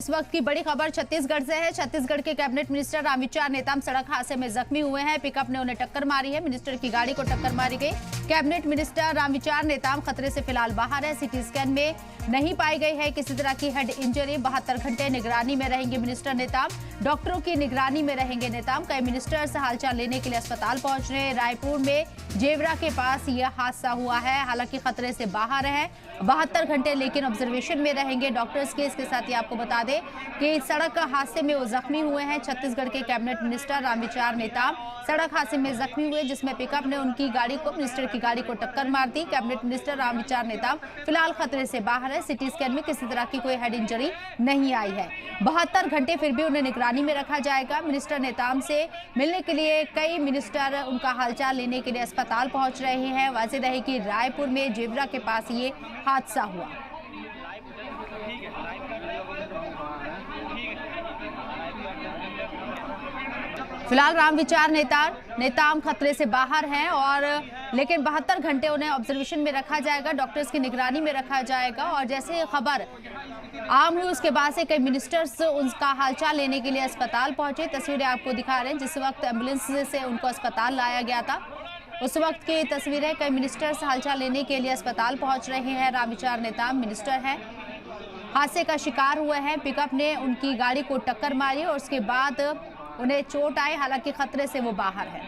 इस वक्त की बड़ी खबर छत्तीसगढ़ से है। छत्तीसगढ़ के कैबिनेट मिनिस्टर रामविचार नेताम सड़क हादसे में जख्मी हुए हैं। पिकअप ने उन्हें टक्कर मारी है। मिनिस्टर की गाड़ी को टक्कर मारी गई। कैबिनेट मिनिस्टर रामविचार नेताम खतरे से फिलहाल बाहर है। सीटी स्कैन में नहीं पाई गई है किसी तरह की हेड इंजरी। 72 घंटे निगरानी में रहेंगे मिनिस्टर नेताम। डॉक्टरों की निगरानी में रहेंगे नेताम। कई मिनिस्टर्स हालचाल लेने के लिए अस्पताल पहुंच रहे हैं। रायपुर में जेवरा के पास यह हादसा हुआ है। हालांकि खतरे से बाहर है। 72 घंटे लेकिन ऑब्जर्वेशन में रहेंगे डॉक्टर्स के। इसके साथ ही आपको बता दें कि सड़क हादसे में वो जख्मी हुए हैं। छत्तीसगढ़ के कैबिनेट मिनिस्टर रामविचार नेताम सड़क हादसे में जख्मी हुए, जिसमें पिकअप ने उनकी गाड़ी को मिनिस्टर की गाड़ी को टक्कर मार दी। कैबिनेट मिनिस्टर रामविचार नेताम फिलहाल खतरे से बाहर है। सिटी स्कैन में किसी तरह की कोई हेड इंजरी नहीं आई है। 72 घंटे फिर भी उन्हें निगरानी में रखा जाएगा। मिनिस्टर नेताम से मिलने के लिए कई मिनिस्टर उनका हालचाल लेने के लिए अस्पताल पहुंच रहे हैं। वाज़ेह रहे कि रायपुर में जेवरा के पास ये हादसा हुआ। फिलहाल रामविचार नेताम खतरे से बाहर हैं और लेकिन 72 घंटे उन्हें ऑब्जर्वेशन में रखा जाएगा, डॉक्टर्स की निगरानी में रखा जाएगा। और जैसे खबर आम हुई उसके बाद से कई मिनिस्टर्स उनका हालचाल लेने के लिए अस्पताल पहुंचे। तस्वीरें आपको दिखा रहे हैं जिस वक्त एम्बुलेंस से उनको अस्पताल लाया गया था, उस वक्त की तस्वीरें। कई मिनिस्टर्स हालचाल लेने के लिए अस्पताल पहुंच रहे हैं। रामविचार नेताम मिनिस्टर हैं, हादसे का शिकार हुए हैं। पिकअप ने उनकी गाड़ी को टक्कर मारी और उसके बाद उन्हें चोट आई। हालांकि खतरे से वो बाहर है।